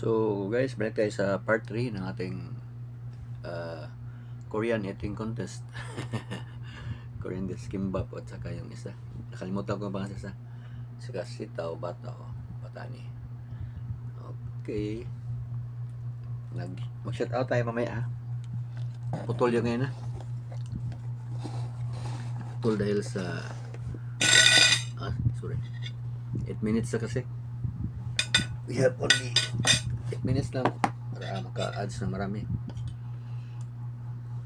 So guys, balik tayo sa part 3 ng ating Korean eating contest. Korean dish kimbap at saka yung isa. Nakalimutan ko pa isa. Saka sitaw, bataw, patani. Okay. Mag-shout out tayo mamaya. Putol yung ngayon Putol dahil sa sorry. 8 minutes na kasi. We have only 8 minutes lang para maka-ads na marami.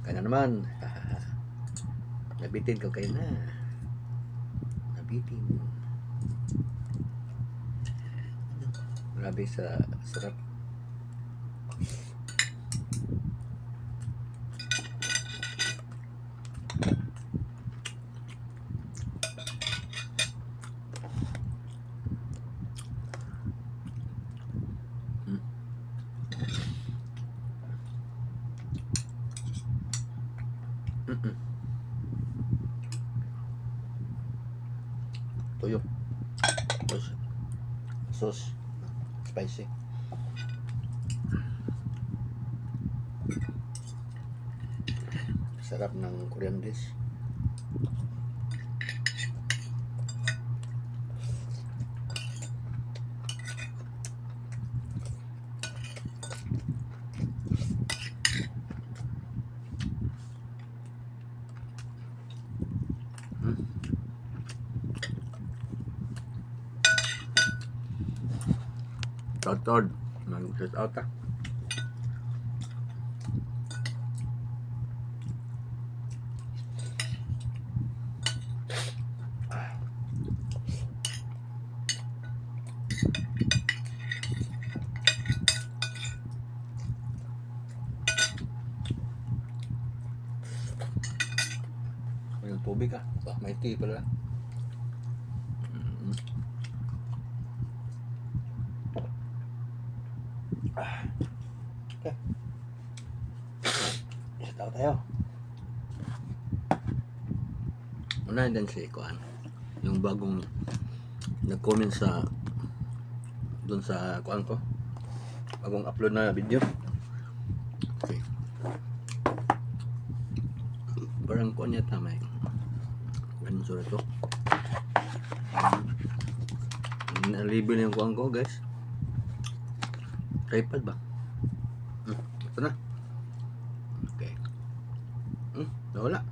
Kaya naman, nabitin ko kayo na. Nabitin. Grabe sa sarap. Tuyo. Sauce. Spicy. Sarap ng Korean dish. Tod, mag-shout out . May tubig may tea pala. Okay. Shout out tayo. Una din si Kuan, yung bagong nag-comment sa doon sa Kuan ko, bagong upload na video. Okay. Parang Kuan niya tama eh. Ganun sura to. Na-label yung Kuan ko guys. Tripod ba? Ito na. Okay. Nawala.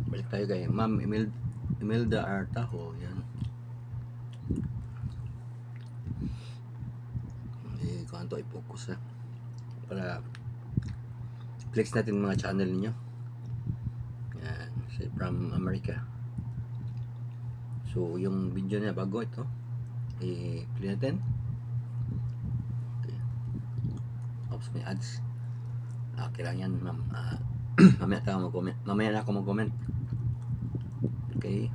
Balik tayo kay Ma'am Imelda Artaho. Yan. Hindi ko ito i-focus para flex natin mga channel ninyo. Yan. From America. So yung video niya bago ito i-play natin. Okay. Oops, may ads. Okay lang yan ma'am. Mamaya na ako mag-comment. Okay.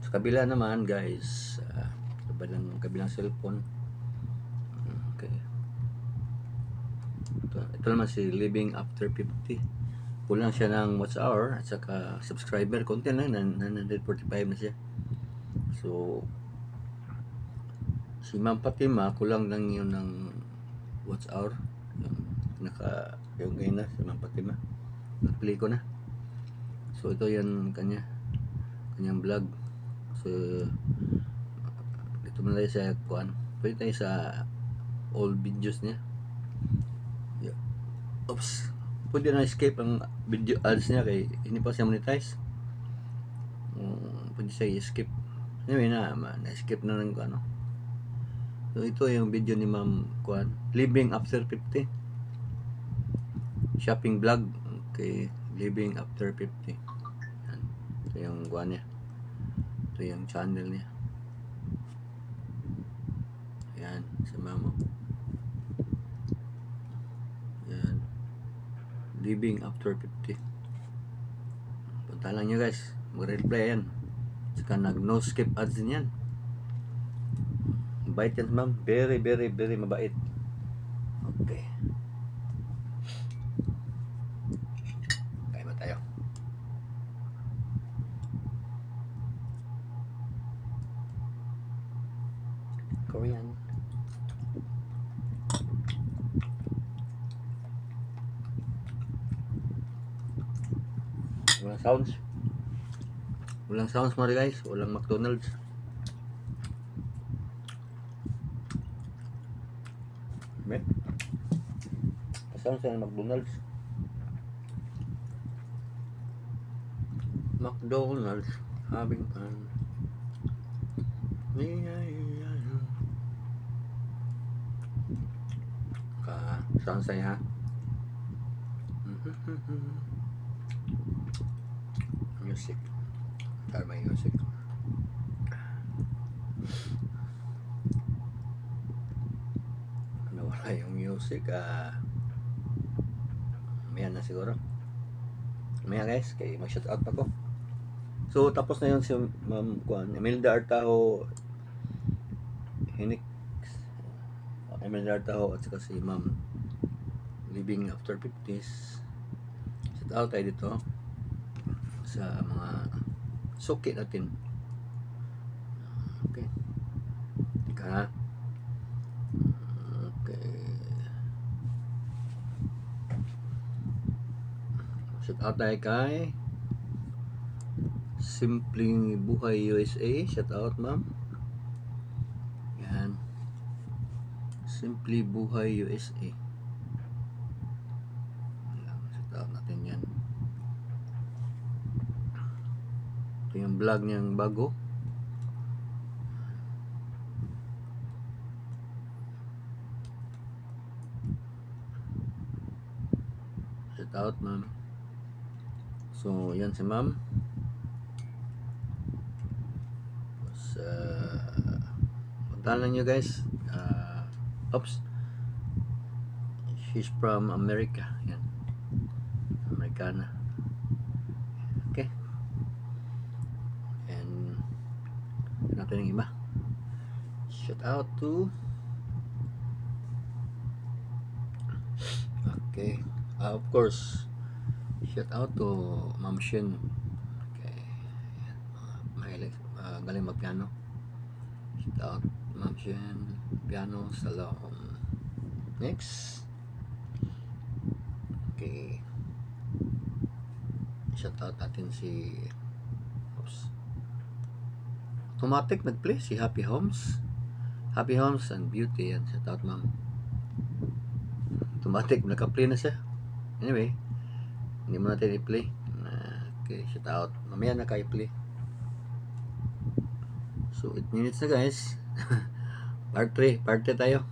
Sa kabila naman guys, kabilang cellphone. Okay. Ito naman si Living After 50. Kulang siya ng watch hour at saka subscriber. Konti lang, 945 na siya. So si Ma'am Fatima, kulang lang yun ng watch hour. Yung ngayon na si Ma'am Fatima, nag-play ko na. So ito yan kanyang vlog. So dito mo tayo sa Kuan, pwede tayo sa old videos niya. Yeah. Oops, pwede na escape ang video ads niya kay hindi pa siya monetize. Pwede siya i-skip. Anyway na-skip na ng ano. So ito yung video ni Ma'am Kuan, Living After 50. Shopping vlog. Okay, Living After 50. Yan. Ito yung Kuan niya. Ito yung channel niya. Yan, si Ma'am. Yan. Living After 50. Punta lang nyo guys. Mag-reply yan. Saka nag-no skip ads din yan. Mabait yan ma'am. Very, very, very mabait. Okay. Walang sounds. Walang sounds mga guys. Walang McDonald's. May sounds ng McDonald's. McDonald's having fun. Sounds saya ha. Music. May music. Nawala yung music. Maya na siguro. Maya guys, kay mag-shout out ako. So tapos na yun si Ma'am Imelda Artaho Hinik, Imelda Artaho at saka si Ma'am Living After 50s. Shout out tayo dito sa mga suki natin. Okay. Tika. Okay. Shout out tayo kay Simpleng Buhay USA. Shout out ma'am. Yan. Simpleng Buhay USA. Shout out natin yan. Ito yung vlog niyang bago. Shout out ma'am. So yan si ma'am. Pagdalan nyo guys, oops, she's from America. Yan, Americana. Okay. And natin yung iba. Shout out to, okay, of course, shout out to Ma'am Shin. Okay. Mahilig, galing mag-piano. Shout out Ma'am Shin, piano salon. Next. Okay. Shout out natin si, oops, automatic nag-play si Happy Homes. Happy Homes and Beauty. Yan, shout out ma'am. Automatic naka-play na siya. Anyway, hindi mo natin i-play. Okay, shout out. Mamaya na kayo play. So 8 minutes na guys. Part 3 tayo.